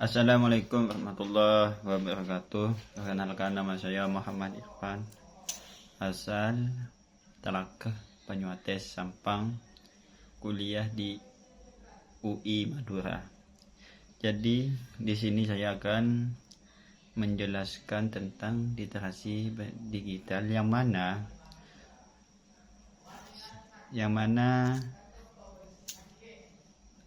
Assalamualaikum warahmatullahi wabarakatuh. Perkenalkan, nama saya Muhammad Irfan, asal Talakah, Banyuates, Sampang, kuliah di UI Madura. Jadi di sini saya akan menjelaskan tentang literasi digital yang mana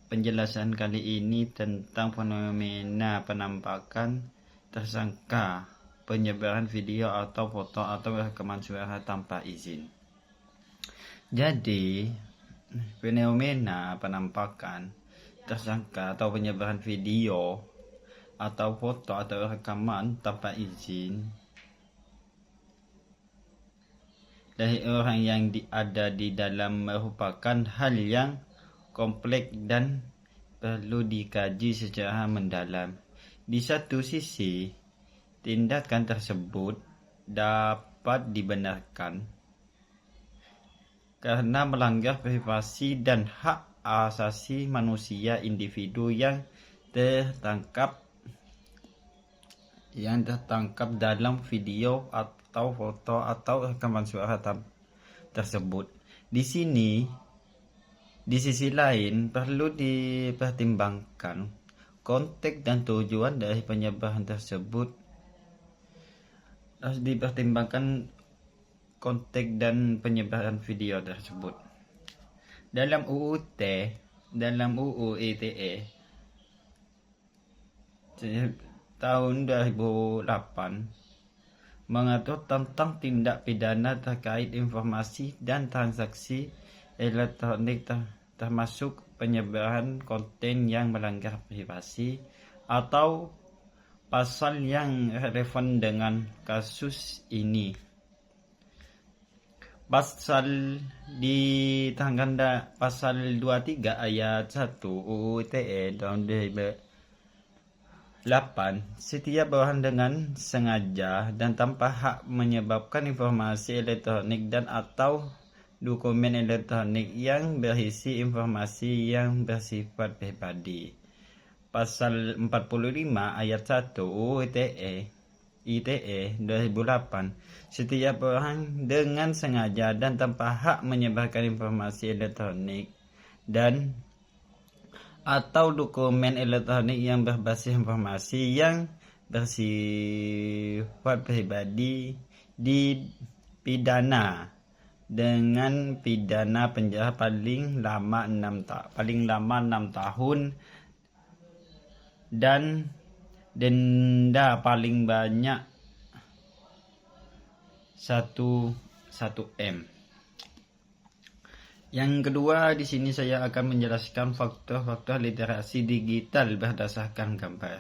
penjelasan kali ini tentang fenomena penampakan tersangka penyebaran video atau foto atau rekaman suara tanpa izin. Jadi, fenomena penampakan tersangka atau penyebaran video atau foto atau rekaman tanpa izin dari orang yang ada di dalam merupakan hal yang kompleks dan perlu dikaji secara mendalam. Di satu sisi, tindakan tersebut dapat dibenarkan karena melanggar privasi dan hak asasi manusia individu yang tertangkap dalam video atau foto atau rekaman suara tersebut. Di sisi lain, perlu dipertimbangkan konteks dan tujuan dari penyebaran tersebut. Harus dipertimbangkan konteks dan penyebaran video tersebut. Dalam UU ITE tahun 2008 mengatur tentang tindak pidana terkait informasi dan transaksi elektronik termasuk penyebaran konten yang melanggar privasi atau pasal yang relevan dengan kasus ini. Pasal 23 ayat 1 UU ITE tahun 2008, setiap orang dengan sengaja dan tanpa hak menyebabkan informasi elektronik dan atau dokumen elektronik yang berisi informasi yang bersifat pribadi. Pasal 45 ayat 1 UU ITE 2008, setiap orang dengan sengaja dan tanpa hak menyebarkan informasi elektronik dan atau dokumen elektronik yang berbasis informasi yang bersifat pribadi dipidana dengan pidana penjara paling lama 6 tahun dan denda paling banyak 1 M. Yang kedua, di sini saya akan menjelaskan faktor-faktor literasi digital berdasarkan gambar.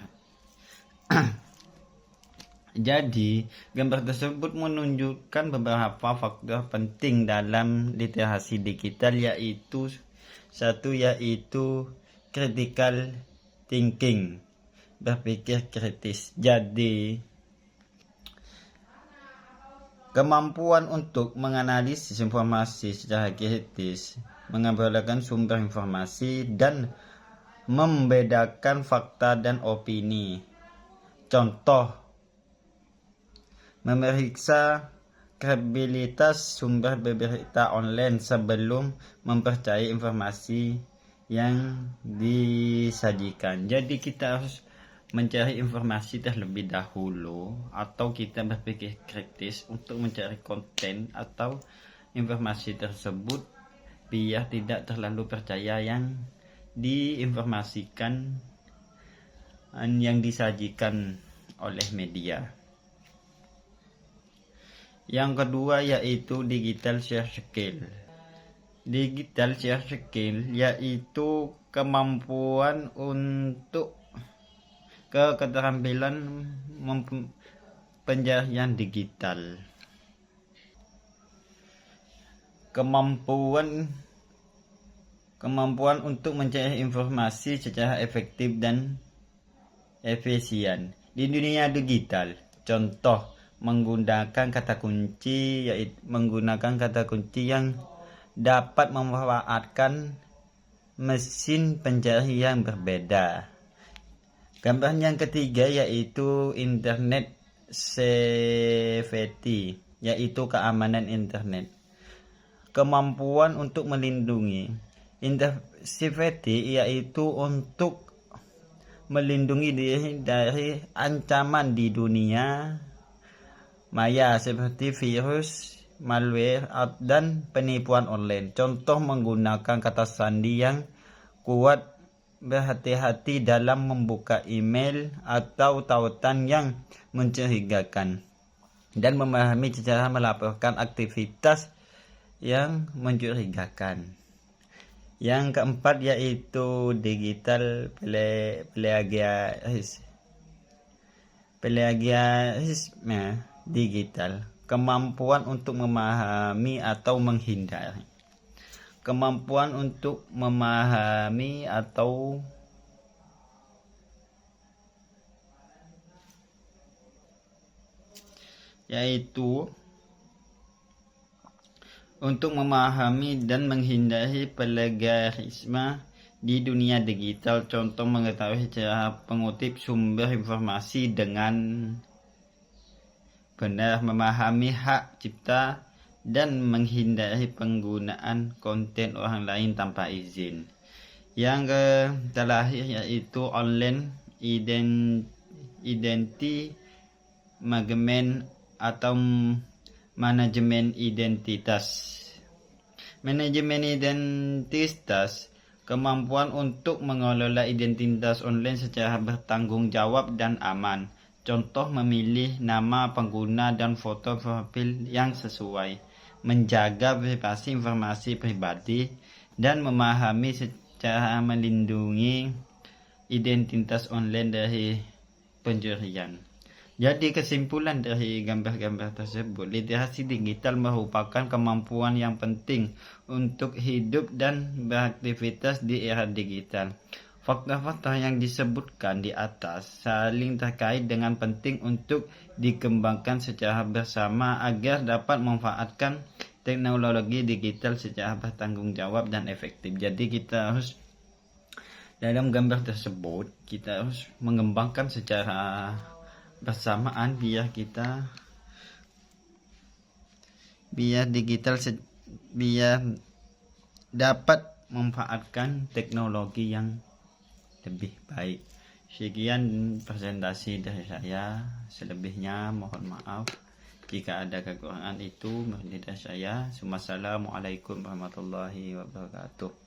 Jadi, gambar tersebut menunjukkan beberapa faktor penting dalam literasi digital, yaitu critical thinking, berpikir kritis. Jadi, kemampuan untuk menganalisis informasi secara kritis, mengabarkan sumber informasi, dan membedakan fakta dan opini. Contoh, memeriksa kredibilitas sumber berita online sebelum mempercayai informasi yang disajikan. Jadi kita harus mencari informasi terlebih dahulu, atau kita berpikir kritis untuk mencari konten atau informasi tersebut biar tidak terlalu percaya yang diinformasikan yang disajikan oleh media. Yang kedua yaitu digital share skill. Digital share skill yaitu kemampuan untuk keterampilan penjarian digital. Kemampuan untuk mencari informasi secara efektif dan efisien di dunia digital. Contoh, menggunakan kata kunci yang dapat memanfaatkan mesin pencari yang berbeda. Gambaran yang ketiga yaitu internet safety, yaitu keamanan internet. Kemampuan untuk melindungi. Safety yaitu untuk melindungi diri dari ancaman di dunia maya seperti virus, malware, dan penipuan online. Contoh menggunakan kata sandi yang kuat, berhati-hati dalam membuka email atau tautan yang mencurigakan, dan memahami cara melaporkan aktivitas yang mencurigakan. Yang keempat yaitu digital plagiarisme digital, kemampuan untuk memahami atau menghindari. Kemampuan untuk memahami atau yaitu untuk memahami dan menghindari plagiarisme di dunia digital. Contoh mengetahui cara mengutip sumber informasi dengan benar, memahami hak cipta, dan menghindari penggunaan konten orang lain tanpa izin. Yang terakhir yaitu online identity management atau manajemen identitas. Manajemen identitas, kemampuan untuk mengelola identitas online secara bertanggung jawab dan aman. Contoh memilih nama pengguna dan foto profil yang sesuai, menjaga privasi informasi pribadi, dan memahami secara melindungi identitas online dari pencurian. Jadi kesimpulan dari gambar-gambar tersebut, literasi digital merupakan kemampuan yang penting untuk hidup dan beraktivitas di era digital. Faktor-faktor yang disebutkan di atas saling terkait dengan penting untuk dikembangkan secara bersama agar dapat memanfaatkan teknologi digital secara bertanggung jawab dan efektif. Jadi kita harus, dalam gambar tersebut, kita harus mengembangkan secara bersamaan biar dapat memanfaatkan teknologi yang lebih baik. Sekian presentasi dari saya, selebihnya mohon maaf jika ada kekurangan itu dari saya. Wassalamualaikum warahmatullahi wabarakatuh.